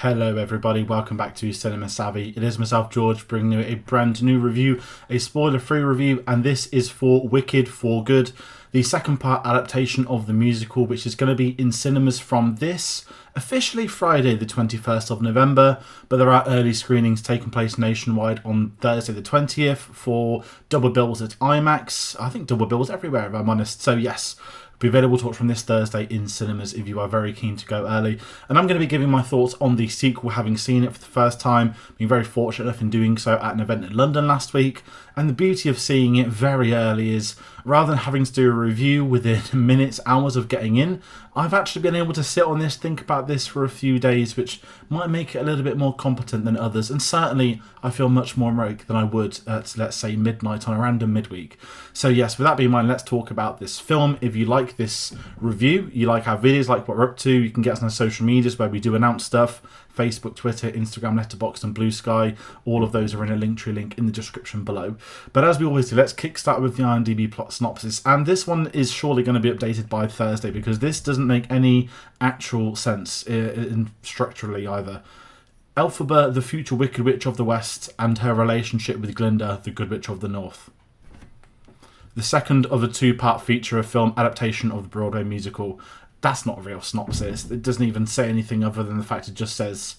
Hello everybody, welcome back to Cinema Savvy. It is myself, George, bringing you a brand new review, a spoiler-free review, and this is for Wicked for Good, the second part adaptation of the musical, which is going to be in cinemas from this, officially Friday the 21st of November, but there are early screenings taking place nationwide on Thursday the 20th for double bills at IMAX. I think double bills everywhere, if I'm honest, so yes. Be available to watch from this Thursday in cinemas if you are very keen to go early. And I'm going to be giving my thoughts on the sequel, having seen it for the first time, being very fortunate enough in doing so at an event in London last week. And the beauty of seeing it very early is, rather than having to do a review within minutes, hours of getting in, I've actually been able to sit on this, think about this for a few days, which might make it a little bit more competent than others. And certainly, I feel much more awake than I would at, let's say, midnight on a random midweek. So yes, with that being in mind, let's talk about this film. If you like this review, you like our videos, like what we're up to, you can get us on our social medias where we do announce stuff. Facebook, Twitter, Instagram, Letterboxd and Blue Sky. All of those are in a Linktree link in the description below. But as we always do, let's kickstart with the IMDb plot synopsis. And this one is surely going to be updated by Thursday because this doesn't make any actual sense structurally either. Elphaba, the future Wicked Witch of the West, and her relationship with Glinda, the Good Witch of the North. The second of a two-part feature film adaptation of the Broadway musical. That's not a real synopsis. It doesn't even say anything other than the fact it just says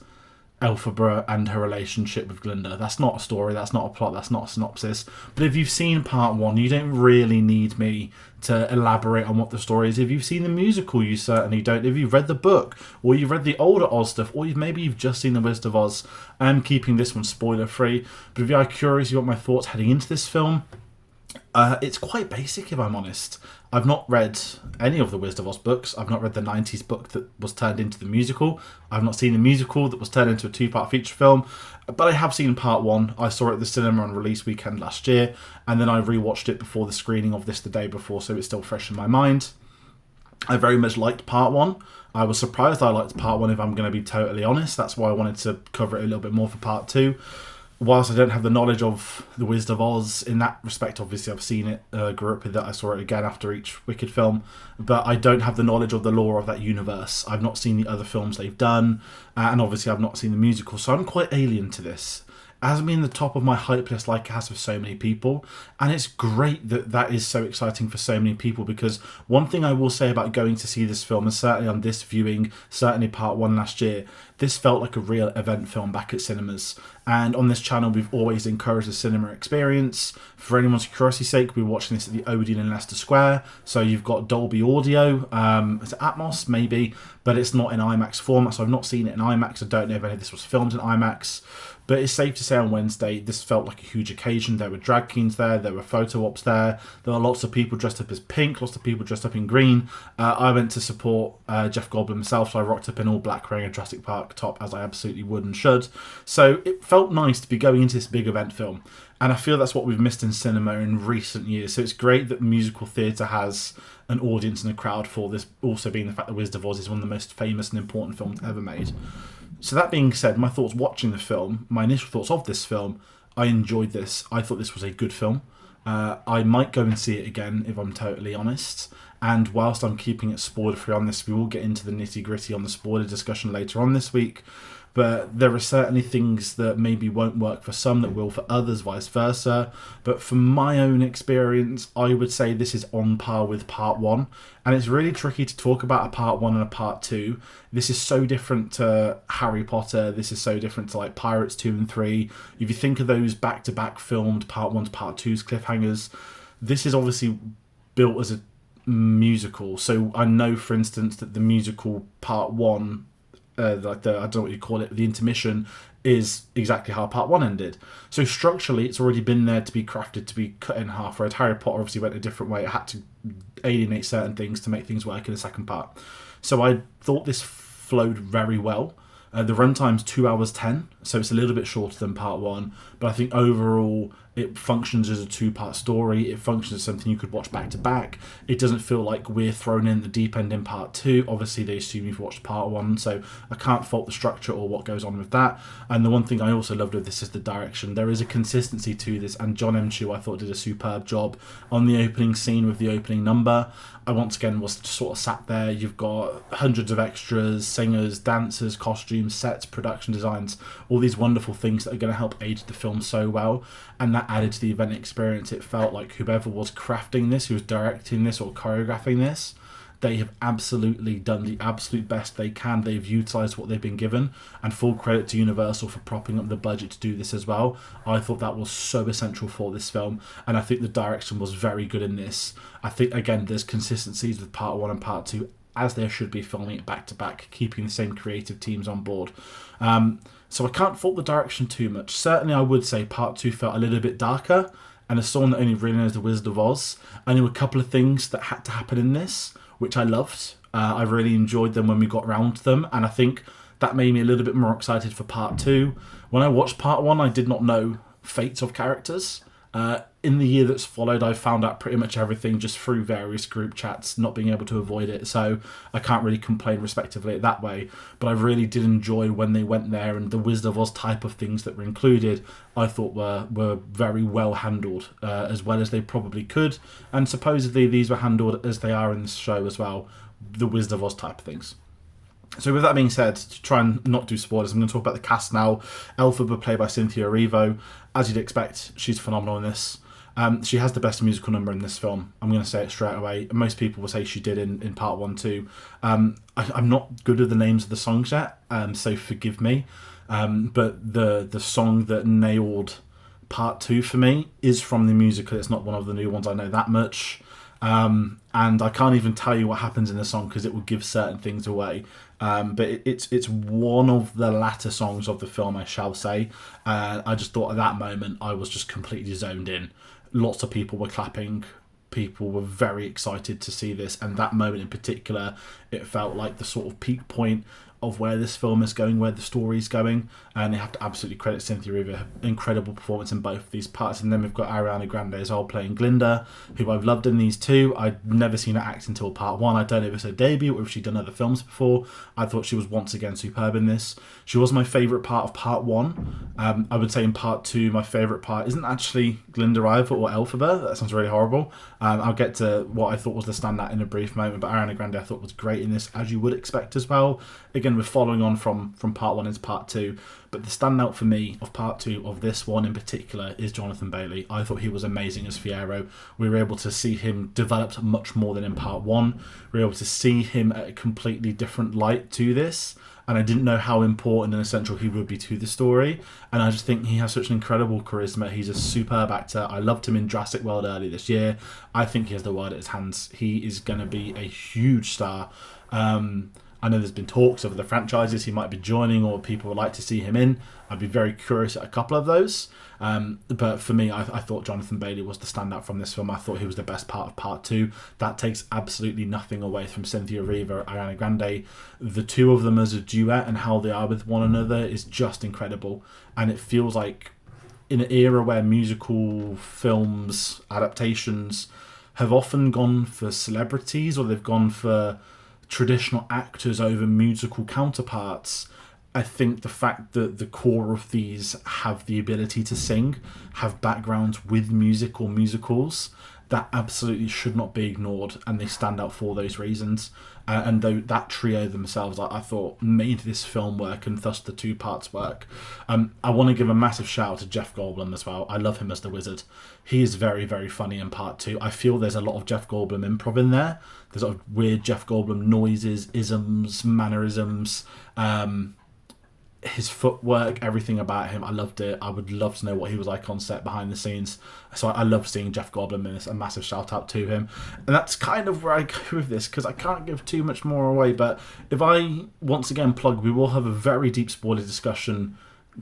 Elphaba and her relationship with Glinda. That's not a story, that's not a plot, that's not a synopsis. But if you've seen part one, you don't really need me to elaborate on what the story is. If you've seen the musical, you certainly don't. If you've read the book, or you've read the older Oz stuff, or maybe you've just seen The Wizard of Oz, I'm keeping this one spoiler-free. But if you are curious, you want my thoughts heading into this film, it's quite basic, if I'm honest. I've not read any of the Wizard of Oz books. I've not read the 90s book that was turned into the musical. I've not seen the musical that was turned into a two-part feature film. But I have seen part one. I saw it at the cinema on release weekend last year. And then I rewatched it before the screening of this the day before, so it's still fresh in my mind. I very much liked part one. I was surprised I liked part one, if I'm going to be totally honest. That's why I wanted to cover it a little bit more for part two. Whilst I don't have the knowledge of The Wizard of Oz in that respect, obviously I've seen it, grew up with it, I saw it again after each Wicked film, but I don't have the knowledge of the lore of that universe. I've not seen the other films they've done, and obviously I've not seen the musical, so I'm quite alien to this. It hasn't been the top of my hype list like it has for so many people, and it's great that that is so exciting for so many people, because one thing I will say about going to see this film, and certainly on this viewing, certainly part one last year, this felt like a real event film back at cinemas. And on this channel, we've always encouraged the cinema experience. For anyone's curiosity's sake, we're watching this at the Odeon in Leicester Square. So you've got Dolby Audio, is it Atmos? Maybe, but it's not in IMAX format. So I've not seen it in IMAX. I don't know if any of this was filmed in IMAX. But it's safe to say on Wednesday, this felt like a huge occasion. There were drag queens there were photo ops there were lots of people dressed up as pink, lots of people dressed up in green. I went to support Jeff Goldblum himself, so I rocked up in all black wearing a Jurassic Park top, as I absolutely would and should. So it felt nice to be going into this big event film. And I feel that's what we've missed in cinema in recent years. So it's great that musical theatre has an audience and a crowd for this, also being the fact that Wizard of Oz is one of the most famous and important films ever made. So that being said, my thoughts watching the film, my initial thoughts of this film, I enjoyed this. I thought this was a good film. I might go and see it again, if I'm totally honest. And whilst I'm keeping it spoiler-free on this, we will get into the nitty-gritty on the spoiler discussion later on this week. But there are certainly things that maybe won't work for some that will for others, vice versa. But from my own experience, I would say this is on par with part one. And it's really tricky to talk about a part one and a part two. This is so different to Harry Potter. This is so different to like Pirates 2 and 3. If you think of those back-to-back filmed part one to part two's cliffhangers, this is obviously built as a musical. So I know, for instance, that the musical part one, I don't know what you call it, the intermission, is exactly how part one ended. So structurally, it's already been there to be crafted, to be cut in half, whereas Harry Potter obviously went a different way. It had to alienate certain things to make things work in the second part. So I thought this flowed very well. The runtime's 2 hours 10, so it's a little bit shorter than part one. But I think overall it functions as a two-part story. It functions as something you could watch back to back. It doesn't feel like we're thrown in the deep end in part two. Obviously, they assume you've watched part one, so I can't fault the structure or what goes on with that. And the one thing I also loved with this is the direction. There is a consistency to this, and John M. Chu, I thought, did a superb job on the opening scene with the opening number. I once again was sort of sat there. You've got hundreds of extras, singers, dancers, costumes, sets, production designs, all these wonderful things that are going to help aid the film so well. And that added to the event experience. It felt like whoever was crafting this, who was directing this or choreographing this, they have absolutely done the absolute best they can. They've utilised what they've been given, and full credit to Universal for propping up the budget to do this as well. I thought that was so essential for this film, and I think the direction was very good in this. I think, again, there's consistencies with part one and part two, as there should be, filming it back to back, keeping the same creative teams on board. So I can't fault the direction too much. Certainly I would say part two felt a little bit darker, and as someone that only really knows The Wizard of Oz, I knew a couple of things that had to happen in this, which I loved. I really enjoyed them when we got round to them, and I think that made me a little bit more excited for part two. When I watched part one, I did not know fates of characters. In the year that's followed, I found out pretty much everything just through various group chats, not being able to avoid it, so I can't really complain respectively that way. But I really did enjoy when they went there, and the Wizard of Oz type of things that were included, I thought were very well handled, as well as they probably could, and supposedly these were handled as they are in the show as well, the Wizard of Oz type of things. So with that being said, to try and not do spoilers, I'm going to talk about the cast now. Elphaba, played by Cynthia Erivo. As you'd expect, she's phenomenal in this. She has the best musical number in this film. I'm going to say it straight away. Most people will say she did in part one too. I'm not good at the names of the songs yet, so forgive me. But the song that nailed part two for me is from the musical. It's not one of the new ones, I know that much. And I can't even tell you what happens in the song because it will give certain things away. But it's one of the latter songs of the film, I shall say. I just thought at that moment I was just completely zoned in. Lots of people were clapping. People were very excited to see this, and that moment in particular, it felt like the sort of peak point of where this film is going, where the story is going, and they have to absolutely credit Cynthia Erivo. Incredible performance in both of these parts. And then we've got Ariana Grande as well, playing Glinda, who I've loved in these two. I'd never seen her act until part one. I don't know if it's her debut or if she'd done other films before. I thought she was once again superb in this. She was my favourite part of part one. I would say in part two, my favourite part isn't actually Glinda either or Elphaba. That sounds really horrible. I'll get to what I thought was the standout in a brief moment, but Ariana Grande I thought was great in this, as you would expect as well. Again, we're following on from part one into part two, but the standout for me of part two of this one in particular is Jonathan Bailey. I thought he was amazing as Fiyero. We were able to see him developed much more than in part one. We were able to see him at a completely different light to this, and I didn't know how important and essential he would be to the story. And I just think he has such an incredible charisma. He's a superb actor. I loved him in Jurassic World earlier this year. I think he has the world at his hands. He is going to be a huge star. I know there's been talks of the franchises he might be joining or people would like to see him in. I'd be very curious at a couple of those. But for me, I thought Jonathan Bailey was the standout from this film. I thought he was the best part of part two. That takes absolutely nothing away from Cynthia Erivo, Ariana Grande. The two of them as a duet and how they are with one another is just incredible. And it feels like in an era where musical films, adaptations, have often gone for celebrities or they've gone for traditional actors over musical counterparts, I think the fact that the core of these have the ability to sing, have backgrounds with music or musicals, that absolutely should not be ignored, and they stand out for those reasons. And though that trio themselves, I thought, made this film work, and thus the two parts work. I want to give a massive shout out to Jeff Goldblum as well. I love him as the wizard. He is very, very funny in part two. I feel there's a lot of Jeff Goldblum improv in there. There's sort of weird Jeff Goldblum noises, isms, mannerisms, his footwork, everything about him. I loved it. I would love to know what he was like on set behind the scenes. So I love seeing Jeff Goldblum in this. A massive shout out to him. And that's kind of where I go with this, because I can't give too much more away. But if I once again plug, we will have a very deep spoiler discussion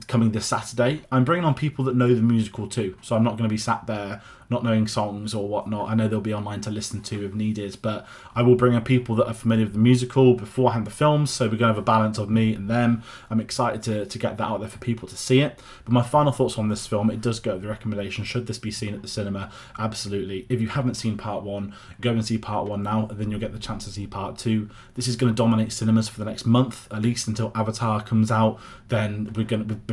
coming this Saturday. I'm bringing on people that know the musical too, so I'm not going to be sat there not knowing songs or whatnot. I know they'll be online to listen to if needed, but I will bring in people that are familiar with the musical beforehand the films, so we're going to have a balance of me and them. I'm excited to get that out there for people to see it. But my final thoughts on this film, it does go with the recommendation. Should this be seen at the cinema? Absolutely. If you haven't seen part one, go and see part one now, and then you'll get the chance to see part two. This is going to dominate cinemas for the next month, at least until Avatar comes out. Then we're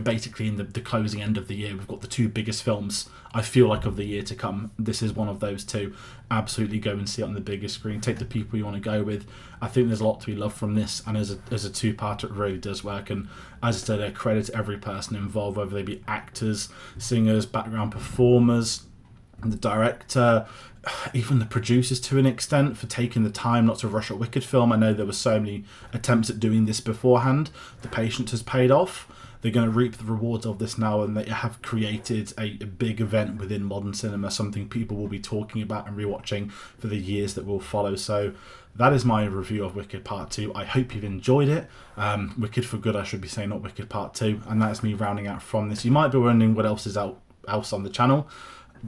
basically in the closing end of the year. We've got the two biggest films, I feel like, of the year to come. This is one of those two. Absolutely go and see it on the biggest screen. Take the people you want to go with. I think there's a lot to be loved from this, and as a two-parter, it really does work. And as I said, I credit every person involved, whether they be actors, singers, background performers, and the director, even the producers to an extent, for taking the time not to rush a Wicked film. I know there were so many attempts at doing this beforehand. The patience has paid off. They're going to reap the rewards of this now, and they have created a big event within modern cinema, something people will be talking about and rewatching for the years that will follow. So that is my review of Wicked Part 2. I hope you've enjoyed it. Wicked for Good, I should be saying, not Wicked Part 2. And that's me rounding out from this. You might be wondering what else is else on the channel.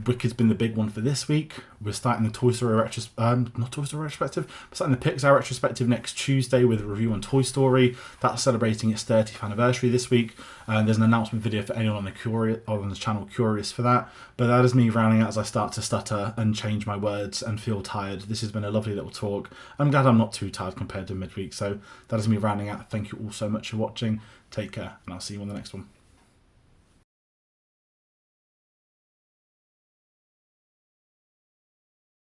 Wicked's been the big one for this week. We're starting the Toy Story not Toy Story retrospective. We're starting the Pixar retrospective next Tuesday with a review on Toy Story. That's celebrating its 30th anniversary this week. There's an announcement video for anyone on the channel curious for that. But that is me rounding out as I start to stutter and change my words and feel tired. This has been a lovely little talk. I'm glad I'm not too tired compared to midweek. So that is me rounding out. Thank you all so much for watching. Take care, and I'll see you on the next one.